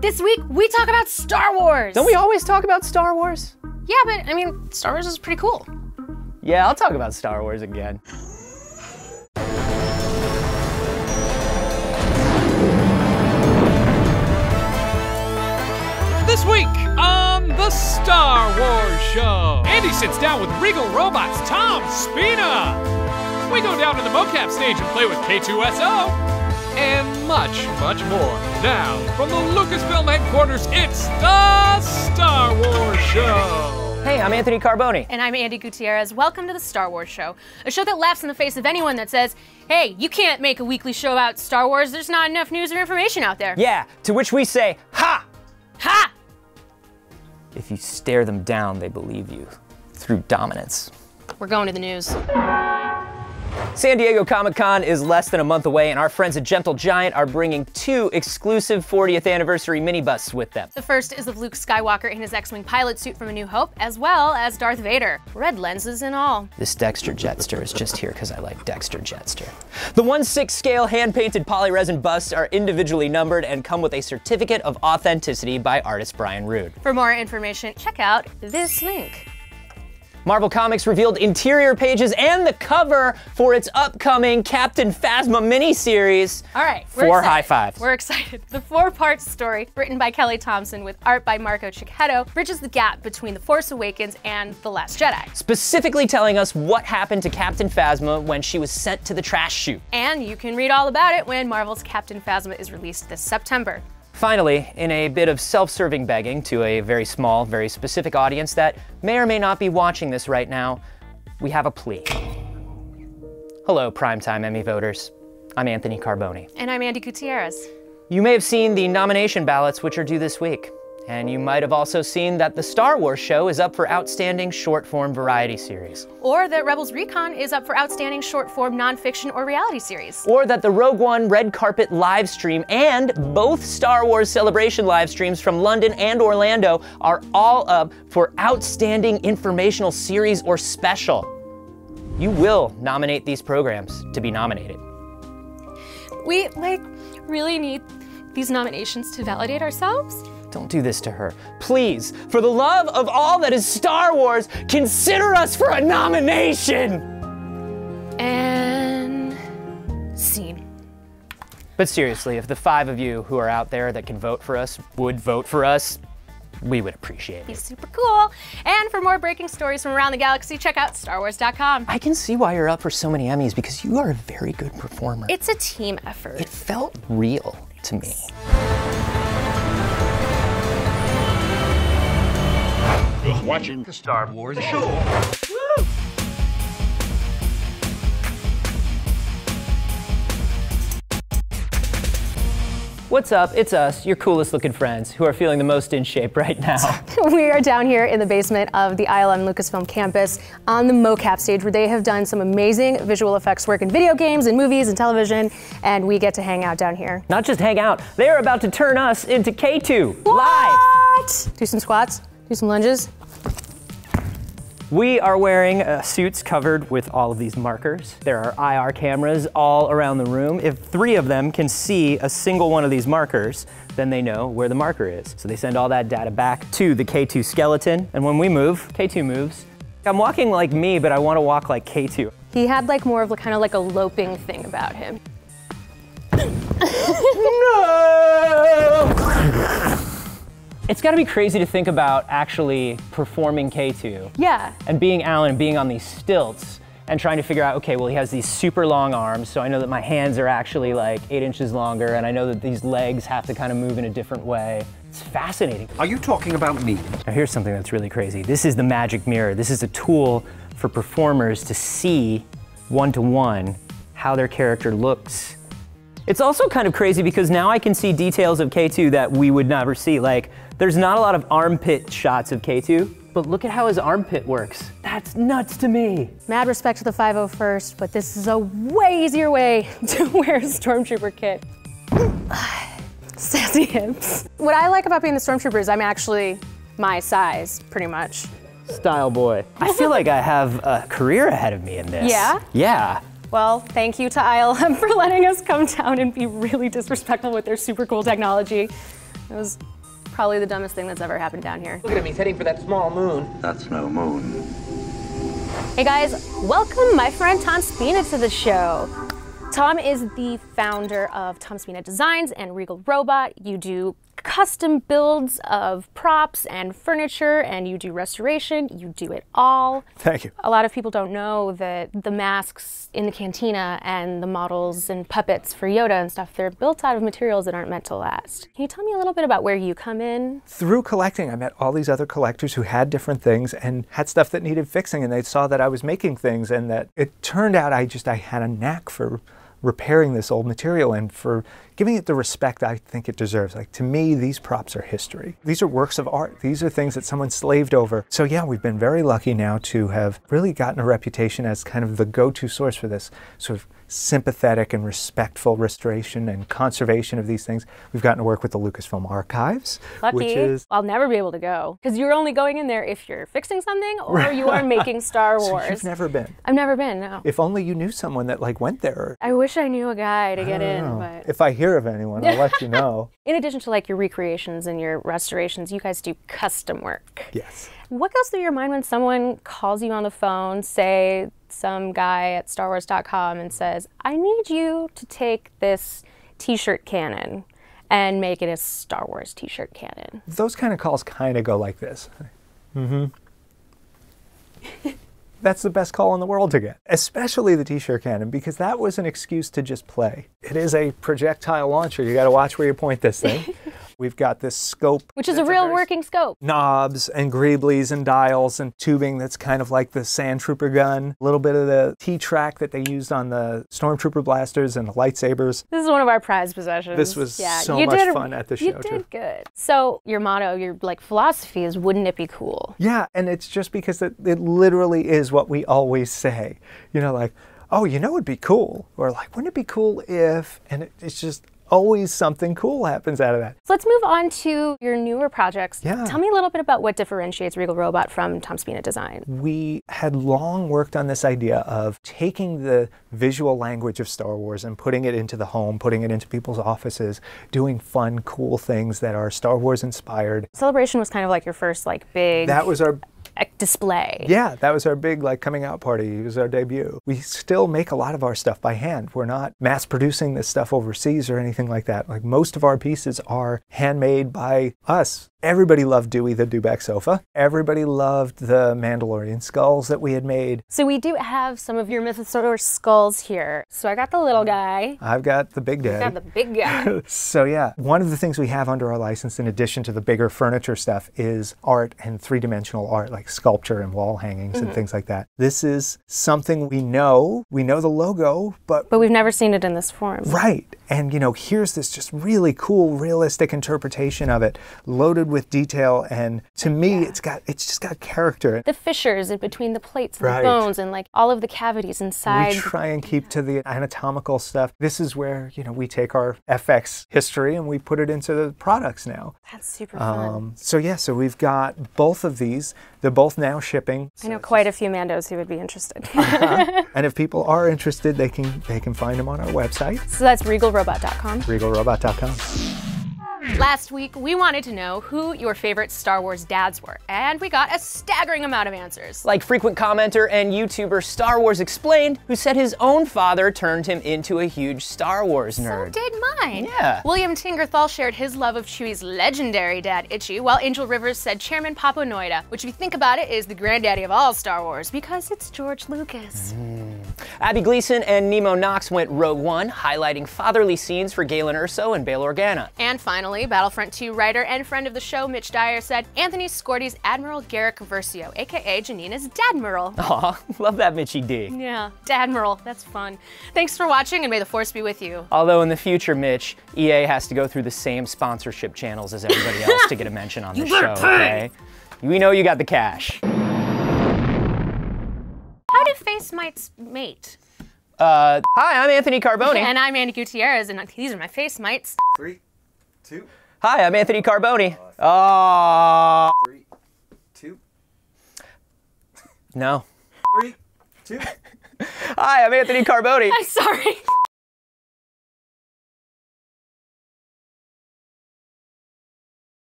This week, we talk about Star Wars. Don't we always talk about Star Wars? Yeah, but I mean, Star Wars is pretty cool. Yeah, I'll talk about Star Wars again. This week on the Star Wars Show, Andy sits down with Regal Robot's Tom Spina. We go down to the mocap stage and play with K-2SO. And much, much more. Now, from the Lucasfilm headquarters, it's the Star Wars Show. Hey, I'm Anthony Carboni. And I'm Andy Gutierrez. Welcome to the Star Wars Show, a show that laughs in the face of anyone that says, hey, you can't make a weekly show about Star Wars, there's not enough news or information out there. Yeah, to which we say, ha! Ha! If you stare them down, they believe you. Through dominance. We're going to the news. San Diego Comic-Con is less than a month away, and our friends at Gentle Giant are bringing 2 exclusive 40th anniversary minibusts with them. The first is of Luke Skywalker in his X-Wing pilot suit from A New Hope, as well as Darth Vader. Red lenses and all. This Dexter Jetster is just here because I like Dexter Jetster. The 1/6 scale hand-painted polyresin busts are individually numbered and come with a certificate of authenticity by artist Brian Rood. For more information, check out this link. Marvel Comics revealed interior pages and the cover for its upcoming Captain Phasma miniseries. All right, Four high fives. We're excited. The 4-part story, written by Kelly Thompson with art by Marco Cicchetto, bridges the gap between The Force Awakens and The Last Jedi. Specifically telling us what happened to Captain Phasma when she was sent to the trash chute. And you can read all about it when Marvel's Captain Phasma is released this September. Finally, in a bit of self-serving begging to a very small, very specific audience that may or may not be watching this right now, we have a plea. Hello, primetime Emmy voters. I'm Anthony Carboni. And I'm Andy Gutierrez. You may have seen the nomination ballots, which are due this week. And you might have also seen that the Star Wars Show is up for Outstanding Short-Form Variety Series. Or that Rebels Recon is up for Outstanding Short-Form Nonfiction or Reality Series. Or that the Rogue One Red Carpet live stream and both Star Wars Celebration live streams from London and Orlando are all up for Outstanding Informational Series or Special. You will nominate these programs to be nominated. We, really need these nominations to validate ourselves. Don't do this to her. Please, for the love of all that is Star Wars, consider us for a nomination! And scene. But seriously, if the 5 of you who are out there that can vote for us would vote for us, we would appreciate it. Be super cool. And for more breaking stories from around the galaxy, check out StarWars.com. I can see why you're up for so many Emmys because you are a very good performer. It's a team effort. It felt real to me. Watching the Star Wars Show. Woo! What's up? It's us, your coolest looking friends, who are feeling the most in shape right now. We are down here in the basement of the ILM Lucasfilm campus on the mocap stage where they have done some amazing visual effects work in video games and movies and television, and we get to hang out down here. Not just hang out, they are about to turn us into K2 What? live. Do some squats, do some lunges. We are wearing suits covered with all of these markers. There are IR cameras all around the room. If 3 of them can see a single one of these markers, then they know where the marker is. So they send all that data back to the K2 skeleton, and when we move, K2 moves. I'm walking like me, but I want to walk like K2. He had more of kind of like a loping thing about him. No! It's gotta be crazy to think about actually performing K2. Yeah. And being Alan and being on these stilts and trying to figure out, okay, well, he has these super long arms, so I know that my hands are actually 8 inches longer, and I know that these legs have to kind of move in a different way. It's fascinating. Are you talking about me? Now here's something that's really crazy. This is the magic mirror. This is a tool for performers to see one-to-one how their character looks. It's also kind of crazy because now I can see details of K2 that we would never see. There's not a lot of armpit shots of K2, but look at how his armpit works. That's nuts to me. Mad respect to the 501st, but this is a way easier way to wear a Stormtrooper kit. Sassy hips. What I like about being the Stormtrooper is I'm actually my size, pretty much. Style boy. I feel like I have a career ahead of me in this. Yeah? Yeah. Well, thank you to ILM for letting us come down and be really disrespectful with their super cool technology. It was probably the dumbest thing that's ever happened down here. Look at him, he's heading for that small moon. That's no moon. Hey guys, welcome my friend Tom Spina to the show. Tom is the founder of Tom Spina Designs and Regal Robot. You do custom builds of props and furniture, and you do restoration. You do it all. Thank you. A lot of people don't know that the masks in the cantina and the models and puppets for Yoda and stuff, they're built out of materials that aren't meant to last. Can you tell me a little bit about where you come in? Through collecting, I met all these other collectors who had different things and had stuff that needed fixing, and they saw that I was making things, and that it turned out I had a knack for repairing this old material and for giving it the respect I think it deserves. Like, to me, these props are history. These are works of art. These are things that someone slaved over. So yeah, we've been very lucky now to have really gotten a reputation as kind of the go-to source for this sort of sympathetic and respectful restoration and conservation of these things. We've gotten to work with the Lucasfilm Archives, Lucky. which is... I'll never be able to go, because you're only going in there if you're fixing something or you are making Star Wars. So you've never been? I've never been, no. If only you knew someone that like went there. I wish I knew a guy to get in, know. but... If I hear of anyone, I'll let you know. In addition to like your recreations and your restorations, you guys do custom work. Yes. What goes through your mind when someone calls you on the phone, say some guy at StarWars.com, and says, I need you to take this t-shirt cannon and make it a Star Wars t-shirt cannon? Those kind of calls kind of go like this. That's the best call in the world to get, especially the t-shirt cannon, because that was an excuse to just play. It is a projectile launcher. You got to watch where you point this thing. We've got this scope. Which is a real working scope. Knobs and greeblies and dials and tubing that's kind of like the Sand Trooper gun. A little bit of the T-track that they used on the Stormtrooper blasters and the lightsabers. This is one of our prized possessions. This was so much fun at the show, You did good. So your motto, your like philosophy is, wouldn't it be cool? Yeah, and it's just because it literally is what we always say. You know, like, oh, you know, it'd be cool. Or like, wouldn't it be cool if, and it's just always something cool happens out of that. So let's move on to your newer projects. Yeah. Tell me a little bit about what differentiates Regal Robot from Tom Spina Design. We had long worked on this idea of taking the visual language of Star Wars and putting it into the home, putting it into people's offices, doing fun, cool things that are Star Wars inspired. Celebration was kind of like your first like big... That was our display. Yeah, that was our big like coming out party. It was our debut. We still make a lot of our stuff by hand. We're not mass producing this stuff overseas or anything like that. Like, most of our pieces are handmade by us. Everybody loved Dewey the Dewback sofa. Everybody loved the Mandalorian skulls that we had made. So we do have some of your Mythosaur skulls here. So I got the little guy. I've got the big daddy. I got the big guy. So yeah, one of the things we have under our license, in addition to the bigger furniture stuff, is art and three-dimensional art, like sculpture and wall hangings and things like that. This is something we know the logo, but we've never seen it in this form. Right. And you know, here's this just really cool, realistic interpretation of it, loaded with detail, and to me, it's just got character. The fissures in between the plates and the bones, and like all of the cavities inside. We try and keep to the anatomical stuff. This is where, you know, we take our FX history and we put it into the products now. That's super fun. So yeah, so we've got both of these. They're both now shipping. I know quite a few Mandos who would be interested. And if people are interested, they can find them on our website. So that's regalrobot.com. regalrobot.com. Last week, we wanted to know who your favorite Star Wars dads were, and we got a staggering amount of answers. Like frequent commenter and YouTuber Star Wars Explained, who said his own father turned him into a huge Star Wars nerd. So did mine. Yeah. William Tingerthal shared his love of Chewie's legendary dad, Itchy, while Angel Rivers said Chairman Papa Noida, which if you think about it is the granddaddy of all Star Wars, because it's George Lucas. Abby Gleason and Nemo Knox went Rogue One, highlighting fatherly scenes for Galen Erso and Bail Organa. And finally, Battlefront 2 writer and friend of the show, Mitch Dyer, said Anthony Scordy's Admiral Garrick Versio, aka Janina's Dadmiral. Aw, love that Mitchy D. Yeah, Dadmiral, that's fun. Thanks for watching, and may the Force be with you. Although in the future, Mitch, EA has to go through the same sponsorship channels as everybody else to get a mention on the show, okay? We know you got the cash. How do face mites mate? Hi, I'm Anthony Carboni. And I'm Andy Gutierrez, and these are my face mites. 3, 2. Hi, I'm Anthony Carboni. 3, 2. No. 3, 2. Hi, I'm Anthony Carboni. I'm sorry.